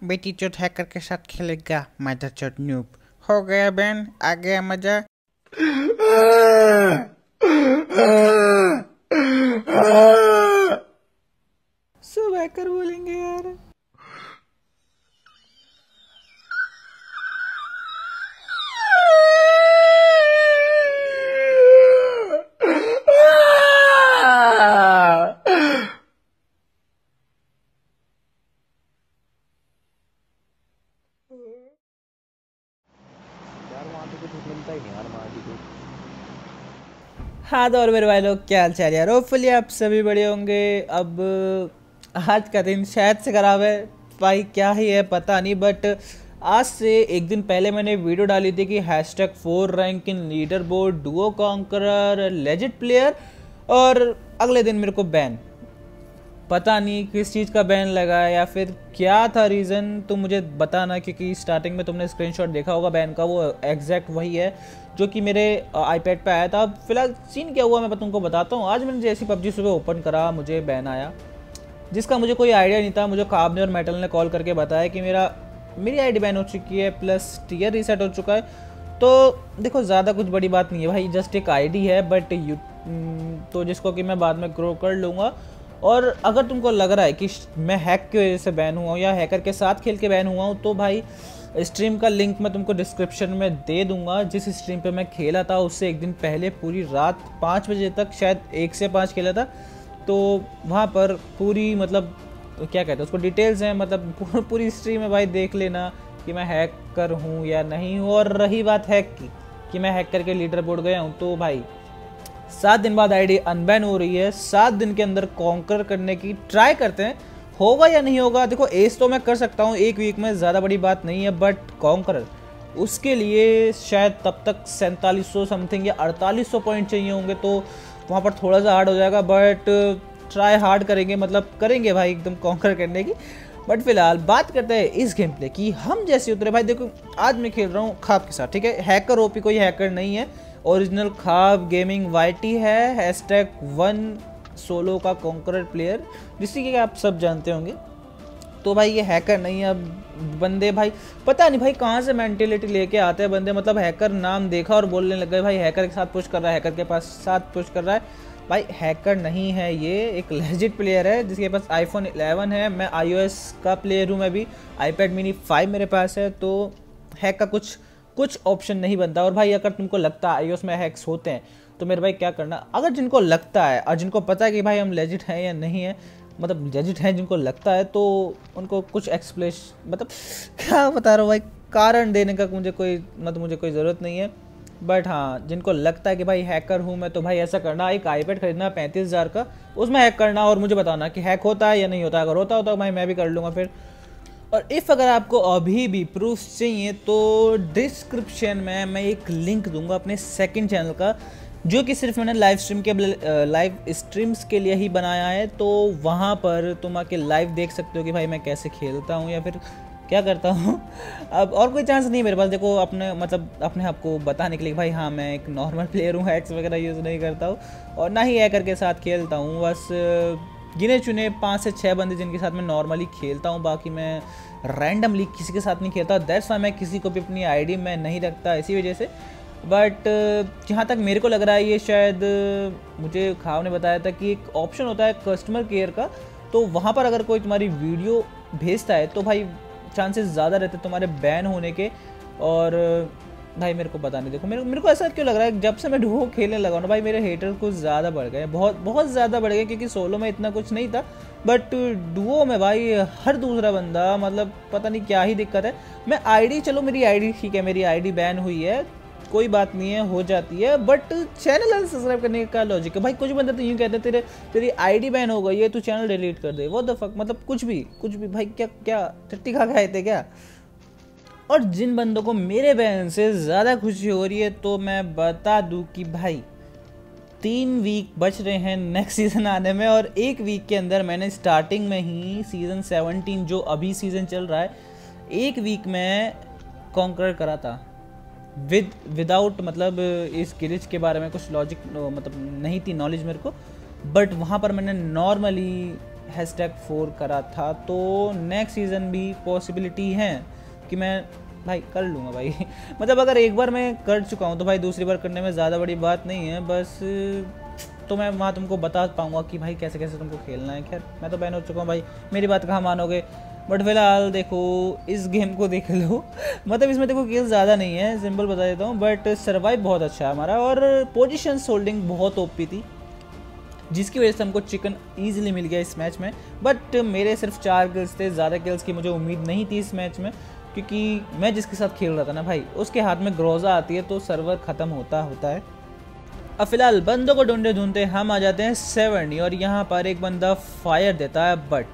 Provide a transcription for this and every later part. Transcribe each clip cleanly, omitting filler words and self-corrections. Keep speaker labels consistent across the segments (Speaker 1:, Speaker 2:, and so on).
Speaker 1: बेटी चोट हैकर के साथ खेलेगा मादर चोट नूब। हो गया बैन, आ गया मजा। सब हैकर बोलेंगे यार। हाँ तो और मेरे भाई लोग क्या हाल चाल यार, होपफुली आप सभी बड़े होंगे। अब आज का दिन शायद से खराब है भाई, क्या ही है पता नहीं, बट आज से एक दिन पहले मैंने वीडियो डाली थी कि #4 rank in leader board Duo conqueror legend player, और अगले दिन मेरे को बैन। पता नहीं किस चीज़ का बैन लगा है या फिर क्या था रीज़न, तो मुझे बताना, क्योंकि स्टार्टिंग में तुमने स्क्रीनशॉट देखा होगा बैन का, वो एग्जैक्ट वही है जो कि मेरे आईपैड पे आया था। अब फिलहाल सीन क्या हुआ मैं तुमको बताता हूँ। आज मैंने जैसी पबजी सुबह ओपन करा मुझे बैन आया, जिसका मुझे कोई आइडिया नहीं था। मुझे ख्वाब ने और मेटल ने कॉल करके बताया कि मेरी आईडी बैन हो चुकी है, प्लस टीयर रीसेट हो चुका है। तो देखो ज़्यादा कुछ बड़ी बात नहीं है भाई, जस्ट एक आईडी है, बट तो जिसको कि मैं बाद में ग्रो कर लूँगा। और अगर तुमको लग रहा है कि मैं हैक की वजह से बैन हुआ हूँ या हैकर के साथ खेल के बैन हुआ हूँ, तो भाई स्ट्रीम का लिंक मैं तुमको डिस्क्रिप्शन में दे दूंगा। जिस स्ट्रीम पे मैं खेला था उससे एक दिन पहले पूरी रात 5 बजे तक, शायद 1 से 5 खेला था, तो वहाँ पर पूरी मतलब क्या कहते हैं उसको, डिटेल्स हैं, मतलब पूरी स्ट्रीम में भाई देख लेना कि मैं हैकर हूँ या नहीं हूँ। और रही बात हैक की कि मैं हैक करके लीडर बोर्ड गया हूँ, तो भाई 7 दिन बाद आईडी अनबैन हो रही है। 7 दिन के अंदर कॉन्कर करने की ट्राई करते हैं, होगा या नहीं होगा। देखो एज तो मैं कर सकता हूँ एक वीक में, ज़्यादा बड़ी बात नहीं है, बट कॉन्कर उसके लिए शायद तब तक 4700 समथिंग या 4800 पॉइंट चाहिए होंगे, तो वहाँ पर थोड़ा सा हार्ड हो जाएगा, बट ट्राई हार्ड करेंगे, मतलब करेंगे भाई एकदम कॉन्कर करने की। बट फिलहाल बात करते हैं इस गेम प्ले की। हम जैसे उतरे भाई, देखो आज मैं खेल रहा हूँ ख्वाब के साथ, ठीक है। हैकर ओपी कोई हैकर नहीं है, ओरिजिनल ख्वाब गेमिंग वाईटी है, #1 सोलो का कॉन्करर प्लेयर, जिससे कि आप सब जानते होंगे। तो भाई ये हैकर नहीं है। अब बंदे भाई पता नहीं भाई कहाँ से मेंटेलिटी लेके आते हैं बंदे, मतलब हैकर नाम देखा और बोलने लग गए भाई हैकर के साथ पुश कर रहा है, हैकर के पास साथ पुश कर रहा है। भाई हैकर नहीं है, ये एक लेजिट प्लेयर है जिसके पास iPhone 11 है। मैं iOS का प्लेयर हूँ, मैं भी iPad mini 5 मेरे पास है, तो हैक का कुछ ऑप्शन नहीं बनता। और भाई अगर तुमको लगता है iOS में हैक्स होते हैं, तो मेरे भाई क्या करना, अगर जिनको लगता है और जिनको पता है कि भाई हम लेजिट हैं या नहीं है, मतलब लेजिट हैं जिनको लगता है, तो उनको कुछ एक्सप्लेनेशन, मतलब क्या बता रहा हूँ भाई, कारण देने का मुझे कोई ज़रूरत नहीं है। बट हाँ, जिनको लगता है कि भाई हैकर हूँ मैं, तो भाई ऐसा करना, एक आईपैड खरीदना 35,000 का, उसमें हैक करना और मुझे बताना कि हैक होता है या नहीं होता। अगर होता तो भाई मैं भी कर लूँगा फिर। और इफ़ अगर आपको अभी भी प्रूफ चाहिए तो डिस्क्रिप्शन में मैं एक लिंक दूंगा अपने सेकंड चैनल का, जो कि सिर्फ मैंने लाइव स्ट्रीम्स के लिए ही बनाया है। तो वहाँ पर तुम आके लाइव देख सकते हो कि भाई मैं कैसे खेलता हूँ या फिर क्या करता हूँ। अब और कोई चांस नहीं मेरे पास, देखो अपने आप को बताने के लिए भाई हाँ मैं एक नॉर्मल प्लेयर हूँ, हैक्स वगैरह यूज़ नहीं करता हूँ और ना ही हैकर के साथ खेलता हूँ। बस गिने चुने 5 से 6 बंदे जिनके साथ मैं नॉर्मली खेलता हूँ, बाकी मैं रैंडमली किसी के साथ नहीं खेलता। दैट्स वाई मैं किसी को भी अपनी आईडी में नहीं रखता, इसी वजह से। बट जहाँ तक मेरे को लग रहा है, ये शायद मुझे खाव ने बताया था कि एक ऑप्शन होता है कस्टमर केयर का, तो वहाँ पर अगर कोई तुम्हारी वीडियो भेजता है तो भाई चांसेस ज़्यादा रहते हैं तुम्हारे बैन होने के। और भाई मेरे को पता नहीं, देखो मेरे को ऐसा क्यों लग रहा है, जब से मैं डुओ खेलने लगा ना भाई, मेरे हेटर कुछ ज़्यादा बढ़ गए, बहुत ज़्यादा बढ़ गए, क्योंकि सोलो में इतना कुछ नहीं था, बट डुओ में भाई हर दूसरा बंदा, मतलब पता नहीं क्या ही दिक्कत है। मैं आईडी, चलो मेरी आईडी ठीक है, मेरी आईडी बैन हुई है, कोई बात नहीं है, हो जाती है, बट चैनल सब्सक्राइब करने का लॉजिक है भाई। कुछ बंदे तो यूँ कहते हैं तेरी आईडी बैन हो गई है, तू चैनल डिलीट कर दे, व्हाट द फक, मतलब कुछ भी भाई, क्या टट्टी खा खाए थे क्या। और जिन बंदों को मेरे बैन से ज़्यादा खुशी हो रही है, तो मैं बता दूं कि भाई 3 वीक बच रहे हैं नेक्स्ट सीज़न आने में, और 1 वीक के अंदर मैंने स्टार्टिंग में ही सीज़न 17 जो अभी सीज़न चल रहा है, 1 वीक में कॉन्कर करा था विदाउट, मतलब इस ग्लिच के बारे में कुछ लॉजिक मतलब नहीं थी नॉलेज मेरे को, बट वहाँ पर मैंने नॉर्मली #4 करा था, तो नेक्स्ट सीज़न भी पॉसिबिलिटी है कि मैं भाई कर लूँगा भाई। मतलब अगर एक बार मैं कर चुका हूँ तो भाई दूसरी बार करने में ज़्यादा बड़ी बात नहीं है, बस तो मैं वहाँ तुमको बता पाऊँगा कि भाई कैसे कैसे तुमको खेलना है। खैर मैं तो बैन हो चुका हूँ भाई, मेरी बात कहाँ मानोगे। बट फिलहाल देखो इस गेम को देख लो। मतलब इसमें देखो किल ज़्यादा नहीं है, सिंपल बता देता हूँ, बट सर्वाइव बहुत अच्छा है हमारा और पोजीशन होल्डिंग बहुत ओपी थी, जिसकी वजह से हमको चिकन ईजिली मिल गया इस मैच में। बट मेरे सिर्फ 4 किल्स थे, ज़्यादा किल्स की मुझे उम्मीद नहीं थी इस मैच में, क्योंकि मैं जिसके साथ खेल रहा था ना भाई उसके हाथ में ग्रोजा आती है तो सर्वर ख़त्म होता है। अब फिलहाल बंदों को ढूंढते ढूंढते हम आ जाते हैं 70 और यहाँ पर एक बंदा फायर देता है। बट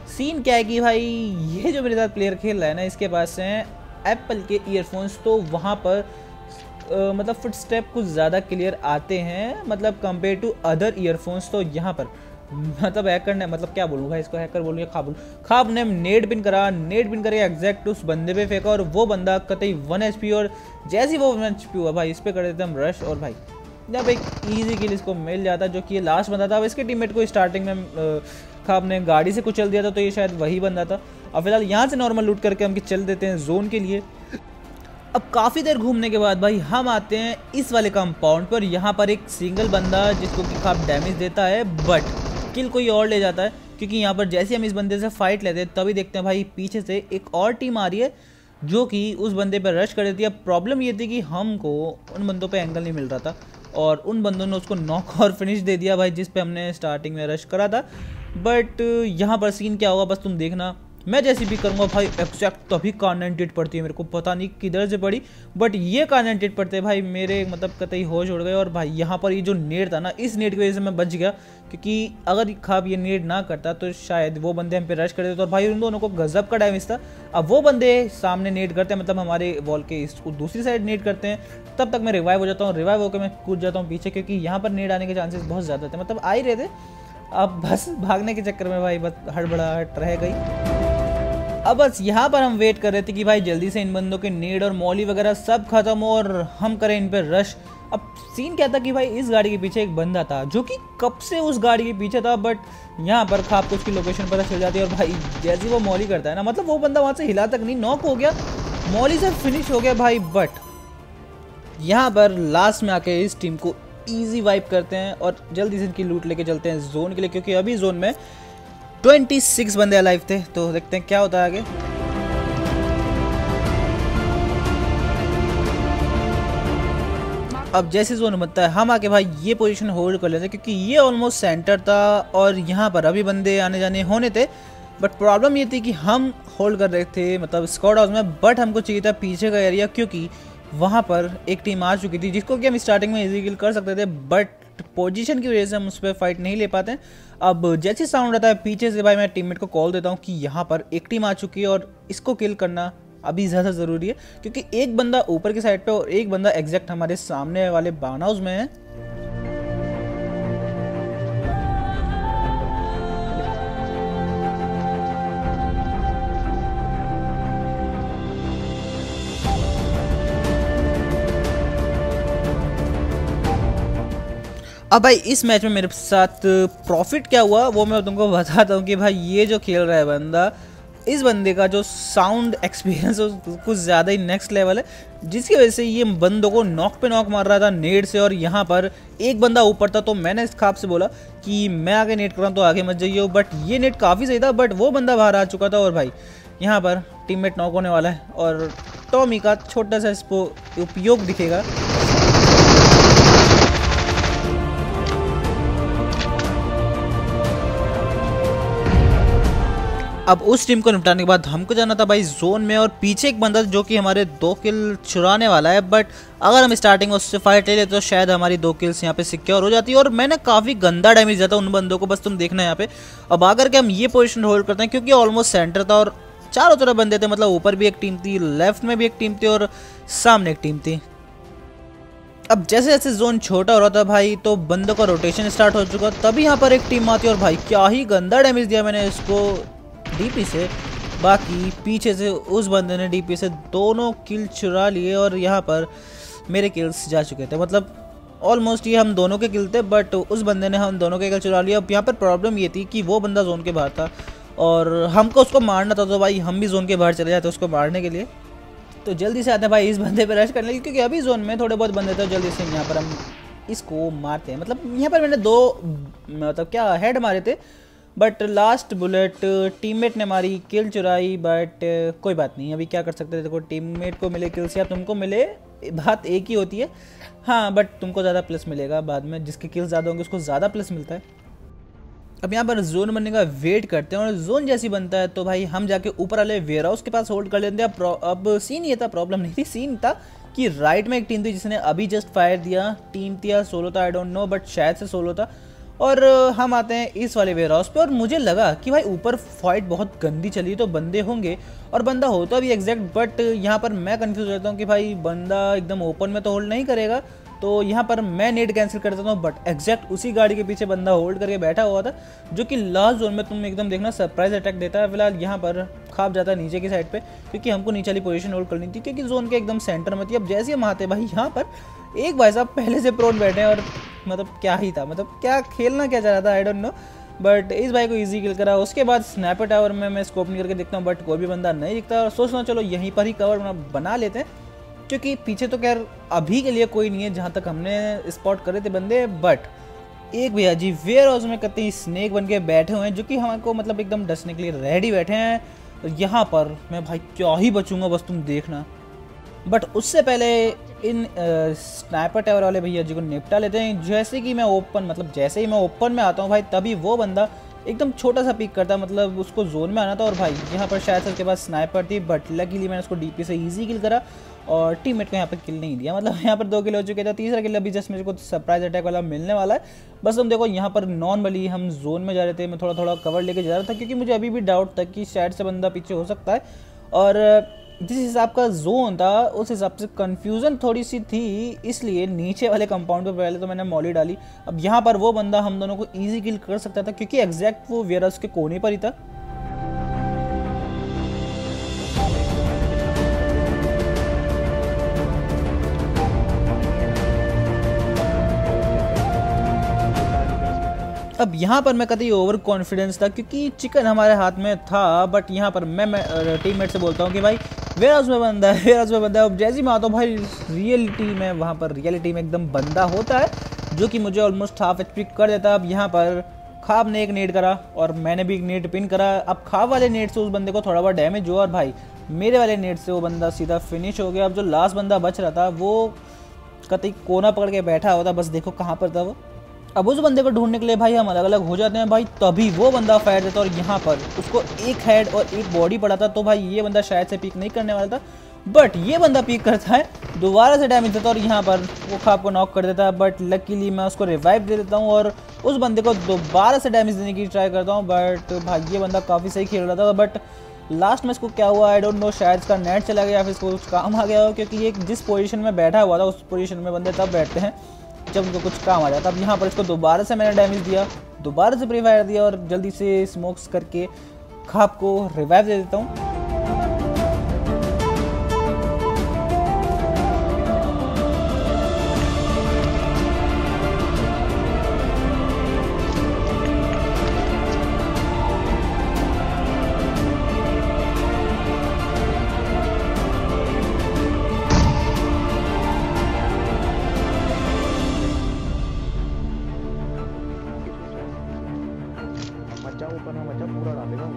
Speaker 1: सीन क्या है कि भाई ये जो मेरे साथ प्लेयर खेल रहा है ना, इसके पास हैं एप्पल के ईयरफोन्स, तो वहाँ पर मतलब फुटस्टेप कुछ ज़्यादा क्लियर आते हैं, मतलब कंपेयर टू अदर ईयरफोन्स। तो यहाँ पर मतलब हैकर ने, मतलब क्या बोलूँ भाई इसको, हैकर बोलूँ या खाब ने नेट पिन करके एग्जैक्ट उस बंदे पे फेंका और वो बंदा कतई 1 HP, और जैसे ही वो 1 HP हुआ भाई इस पे कर देते हम रश, और भाई जब एक इजी किल इसको मिल जाता, जो कि ये लास्ट बंदा था। अब इसके टीममेट को स्टार्टिंग में खाब ने गाड़ी से कुचल दिया था, तो ये शायद वही बंदा था। अब फिलहाल यहाँ से नॉर्मल लूट करके हम चल देते हैं जोन के लिए। अब काफ़ी देर घूमने के बाद भाई हम आते हैं इस वाले कंपाउंड पर। यहाँ पर एक सिंगल बंदा जिसको कि खाब डैमेज देता है, बट किल कोई और ले जाता है, क्योंकि यहाँ पर जैसे हम इस बंदे से फाइट लेते हैं तभी देखते हैं भाई पीछे से एक और टीम आ रही है जो कि उस बंदे पर रश कर देती है। प्रॉब्लम ये थी कि हमको उन बंदों पे एंगल नहीं मिल रहा था और उन बंदों ने उसको नॉक और फिनिश दे दिया भाई, जिस पे हमने स्टार्टिंग में रश करा था। बट यहाँ पर सीन क्या होगा बस तुम देखना, मैं जैसे भी करूँगा भाई एक्जैक्ट तभी Kar98 पड़ती है, मेरे को पता नहीं किधर से पड़ी, बट ये Kar98 पड़ते भाई मेरे मतलब कतई होश उड़ गए। और भाई यहाँ पर ये जो नेट था ना, इस नेट की वजह से मैं बच गया, क्योंकि अगर खाब ये नेट ना करता तो शायद वो बंदे हम पे रश कर देते और भाई उन दोनों को गजब का डैमेज था। अब वो बंदे सामने नेट करते हैं, मतलब हमारे वॉल के दूसरी साइड नेट करते हैं, तब तक मैं रिवाइव हो जाता हूँ। रिवाइव होकर मैं कूद जाता हूँ पीछे, क्योंकि यहाँ पर नेट आने के चांसेस बहुत ज़्यादा थे, मतलब आ ही रहे थे। अब बस भागने के चक्कर में भाई बस हड़बड़ाहट रह गई। अब बस यहाँ पर हम वेट कर रहे थे कि भाई जल्दी से इन बंदों के नेड और मॉली वगैरह सब खत्म हो और हम करें इन पे रश। अब सीन क्या था कि भाई इस गाड़ी के पीछे एक बंदा था जो कि कब से उस गाड़ी के पीछे था, बट यहाँ पर खाप को उसकी लोकेशन पता चल जाती है और भाई जैसे वो मॉली करता है ना, मतलब वो बंदा वहाँ से हिला तक नहीं, नॉक हो गया, मॉली से फिनिश हो गया भाई। बट यहाँ पर लास्ट में आके इस टीम को ईजी वाइप करते हैं और जल्दी से इनकी लूट लेके चलते हैं जोन के लिए, क्योंकि अभी जोन में 26 बंदे अलाइव थे। तो देखते हैं क्या होता है आगे। अब जैसे जोन बनता है हम आके भाई ये पोजीशन होल्ड कर लेते हैं, क्योंकि ये ऑलमोस्ट सेंटर था और यहाँ पर अभी बंदे आने जाने होने थे। बट प्रॉब्लम ये थी कि हम होल्ड कर रहे थे मतलब स्क्वाड हाउस में, बट हमको चाहिए था पीछे का एरिया, क्योंकि वहाँ पर एक टीम आ चुकी थी जिसको कि हम स्टार्टिंग में इजी किल कर सकते थे, बट पोजीशन की वजह से हम उस पर फाइट नहीं ले पाते। अब जैसे साउंड आता है पीछे से भाई मैं टीममेट को कॉल देता हूँ कि यहाँ पर एक टीम आ चुकी है और इसको किल करना अभी ज़्यादा ज़रूरी है, क्योंकि एक बंदा ऊपर की साइड पे और एक बंदा एग्जैक्ट हमारे सामने वाले बान हाउस में है। अब भाई इस मैच में मेरे साथ प्रॉफिट क्या हुआ वो मैं तुमको बताता हूँ कि भाई ये जो खेल रहा है बंदा, इस बंदे का जो साउंड एक्सपीरियंस कुछ ज़्यादा ही नेक्स्ट लेवल है, जिसकी वजह से ये बंदों को नॉक पे नॉक मार रहा था नेट से। और यहाँ पर एक बंदा ऊपर था, तो मैंने इस खाब से बोला कि मैं आगे नेट कर रहा हूँ तो आगे मत जाइए, बट ये नेट काफ़ी सही था, बट वो बंदा बाहर आ चुका था और भाई यहाँ पर टीममेट नॉक होने वाला है और टॉमी का छोटा सा इसको उपयोग दिखेगा। अब उस टीम को निपटाने के बाद हमको जाना था भाई जोन में, और पीछे एक बंदा जो कि हमारे 2 किल चुराने वाला है, बट अगर हम स्टार्टिंग में उससे फाइट ले लेते तो शायद हमारी 2 किल्स यहाँ पे सिक्योर हो जाती है। और मैंने काफ़ी गंदा डैमेज दिया था उन बंदों को, बस तुम देखना यहाँ पे। अब आकर के हम ये पोजीशन होल्ड करते हैं, क्योंकि ऑलमोस्ट सेंटर था और चारों तरफ बंदे थे, मतलब ऊपर भी एक टीम थी, लेफ्ट में भी एक टीम थी और सामने एक टीम थी। अब जैसे जैसे जोन छोटा हो रहा था भाई तो बंदों का रोटेशन स्टार्ट हो चुका, तभी यहाँ पर एक टीम आती है और भाई क्या ही गंदा डैमेज दिया मैंने इसको डीपी से। बाकी पीछे से उस बंदे ने डीपी से दोनों किल चुरा लिए और यहाँ पर मेरे किल्स जा चुके थे, मतलब ऑलमोस्ट ये हम दोनों के किल थे, बट उस बंदे ने हम दोनों के किल चुरा लिया। अब यहाँ पर प्रॉब्लम ये थी कि वो बंदा जोन के बाहर था और हमको उसको मारना था, तो भाई हम भी जोन के बाहर चले जाते उसको मारने के लिए। तो जल्दी से आते हैं भाई इस बंदे पे रश करने लगे, क्योंकि अभी जोन में थोड़े बहुत बंदे थे। जल्दी से यहाँ पर हम इसको मारते हैं। मतलब यहाँ पर मैंने 2 मतलब क्या हेड मारे थे, बट लास्ट बुलेट टीममेट ने मारी, किल चुराई। बट कोई बात नहीं, अभी क्या कर सकते थे। देखो टीममेट को मिले किल्स या तुमको मिले, बात एक ही होती है। हाँ, बट तुमको ज़्यादा प्लस मिलेगा बाद में, जिसके किल्स ज़्यादा होंगे उसको ज़्यादा प्लस मिलता है। अब यहाँ पर जोन बनने का वेट करते हैं और जोन जैसी बनता है तो भाई हम जाके ऊपर वाले वेयर हाउस के पास होल्ड कर लेते हैं। अब सीन ये था, प्रॉब्लम नहीं थी, सीन था कि राइट में एक टीम थी जिसने अभी जस्ट फायर दिया। टीम थी या सोलो था, आई डोंट नो, बट शायद से सोलो था। और हम आते हैं इस वाले वेयर हाउस पे और मुझे लगा कि भाई ऊपर फाइट बहुत गंदी चली तो बंदे होंगे, और बंदा होता भी एग्जैक्ट। बट यहाँ पर मैं कंफ्यूज रहता हूँ कि भाई बंदा एकदम ओपन में तो होल्ड नहीं करेगा, तो यहाँ पर मैं नेट कैंसिल कर देता हूँ। बट एग्जैक्ट उसी गाड़ी के पीछे बंदा होल्ड करके बैठा हुआ था, जो कि लास्ट जोन में तुम एकदम देखना सरप्राइज अटैक देता है। फिलहाल यहाँ पर खाप जाता है नीचे की साइड पे, क्योंकि हमको नीचे वाली पोजीशन होल्ड करनी थी, क्योंकि जोन के एकदम सेंटर में थी। अब जैसे हम आते भाई यहाँ पर एक भाई साहब पहले से प्रोन बैठे हैं, और मतलब क्या ही था, मतलब क्या खेलना क्या चाह रहा था, आई डोंट नो। बट इस भाई को इजी किल करा। उसके बाद स्नैपर टावर में मैं स्कोप नहीं करके देखता हूँ, बट कोई भी बंदा नहीं दिखता। और सोचना चलो यहीं पर ही कवर बना लेते हैं, क्योंकि पीछे तो खैर अभी के लिए कोई नहीं है जहाँ तक हमने स्पॉट करे थे बंदे। बट एक भैया जी वेयर हाउस में कतई स्नेक बन के बैठे हुए हैं, जो कि हमको मतलब एकदम डसने के लिए रेडी बैठे हैं। यहाँ पर मैं भाई क्या ही बचूंगा, बस तुम देखना। बट उससे पहले इन स्नाइपर टावर वाले भैया जी को निपटा लेते हैं। जैसे ही मैं ओपन में आता हूँ भाई, तभी वो बंदा एकदम छोटा सा पिक करता, मतलब उसको जोन में आना था। और भाई यहाँ पर शायद से उसके पास स्नाइपर थी, बट लकीली मैंने उसको डीपी से इजी किल करा और टीममेट को यहाँ पर किल नहीं दिया। मतलब यहाँ पर 2 किल हो चुके थे, तीसरा किल अभी जस्ट मेरे को सरप्राइज अटैक वाला मिलने वाला है। बस तुम देखो यहाँ पर नॉर्मली हम जोन में जा रहे थे, मैं थोड़ा थोड़ा कवर लेके जा रहा था, क्योंकि मुझे अभी भी डाउट था कि शायद से बंदा पीछे हो सकता है। और जिस हिसाब का जोन था उस हिसाब से कंफ्यूजन थोड़ी सी थी, इसलिए नीचे वाले कंपाउंड पे पहले तो मैंने मॉली डाली। अब यहाँ पर वो बंदा हम दोनों को इजी किल कर सकता था, क्योंकि एग्जैक्ट वो वेयर हाउस के कोने पर ही था। अब यहाँ पर मैं कतई ओवर कॉन्फिडेंस था, क्योंकि चिकन हमारे हाथ में था। बट यहाँ पर मैं टीममेट से बोलता हूँ कि भाई वेयर हाउस में बंदा है, वेयर हाउस में बंदा है। अब जैसे ही मैं आता हूँ भाई रियलिटी में, वहाँ पर रियलिटी में एकदम बंदा होता है, जो कि मुझे ऑलमोस्ट हाफ एचपी कर देता। अब यहाँ पर खाब ने एक नेट करा और मैंने भी एक नेट पिन करा। अब खाब वाले नेट से उस बंदे को थोड़ा बहुत डैमेज हुआ, और भाई मेरे वाले नेट से वो बंदा सीधा फिनिश हो गया। अब जो लास्ट बंदा बच रहा था वो कतई कोना पकड़ के बैठा होता, बस देखो कहाँ पर था वो। अब उस बंदे को ढूंढने के लिए भाई हम अलग अलग हो जाते हैं भाई, तभी वो बंदा फायर देता, और यहाँ पर उसको एक हेड और एक बॉडी पड़ा था। तो भाई ये बंदा शायद से पिक नहीं करने वाला था, बट ये बंदा पिक करता है, दोबारा से डैमेज देता है और यहाँ पर वो खाप को नॉक कर देता है। बट लकीली मैं उसको रिवाइव दे देता हूँ और उस बंदे को दोबारा से डैमेज देने की ट्राई करता हूँ। बट भाई ये बंदा काफ़ी सही खेल रहा था, बट लास्ट में इसको क्या हुआ आई डोंट नो, शायद इसका नेट चला गया, फिर इसको कुछ काम आ गया हो, क्योंकि ये जिस पोजीशन में बैठा हुआ था उस पोजीशन में बंदे तब बैठते हैं जब उनको कुछ काम आ जाता। अब यहाँ पर इसको दोबारा से मैंने डैमेज दिया, दोबारा से प्री फायर दिया और जल्दी से स्मोक्स करके खाप को रिवाइव दे देता हूँ।
Speaker 2: मचा ऊपर ना मचा पूरा डालेगा।